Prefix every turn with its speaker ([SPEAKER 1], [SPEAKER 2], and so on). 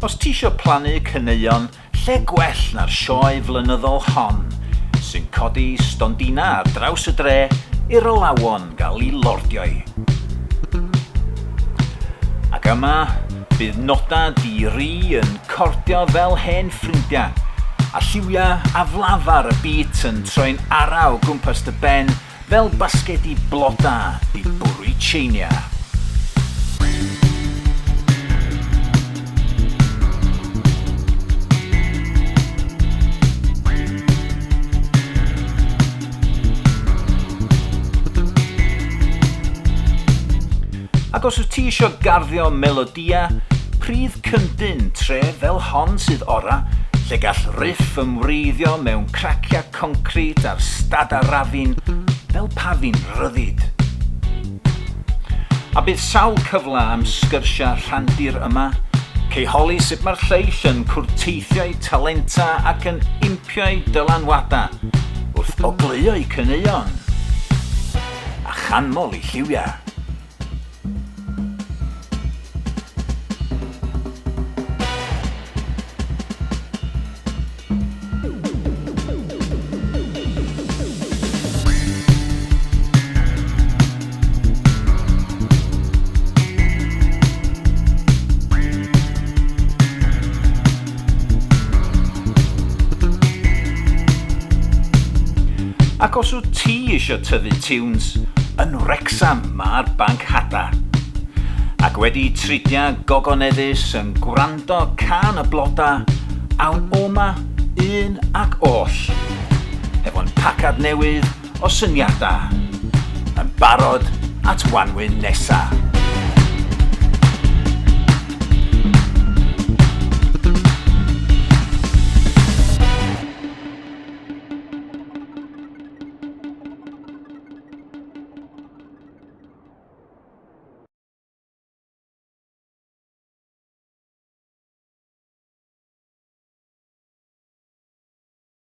[SPEAKER 1] Os ti isio plannu caneuon, lle gwell na'r sioe flynyddol hon, sy'n codi stondina ar draws y dre i'r olawon gael ei lordioi. Ac yma, bydd noda di-ri yn cordio fel hen ffrindiau, a lliwiau a flafar y byd yn troi'n araw gwmpas dy ben fel basgedi bloda di bwrw Tsieina. Ac os wyt ti isio garddio melodia, pridd cyndyn tre fel hon sydd ora, lle gall riff ymwreiddio mewn cracia concrit ar stad arafin fel pafin ryddid. A bydd sawl cyfle am sgyrsia rhandir yma, ceiholi sut mae'r lleill yn cwrteithio'i talenta ac yn impio'i dylanwada wrth ogleuo'i caneuon a chanmol I lliwiau. Ac os wyt ti eisiau tyfu Tiwns, yn Wrecsam mae'r banc hada. Ac wedi tridia gogoneddus yn gwrando can y bloda, awn oma un ac oll, efo'n pacad newydd o syniadau, yn barod at wanwyn nesaf.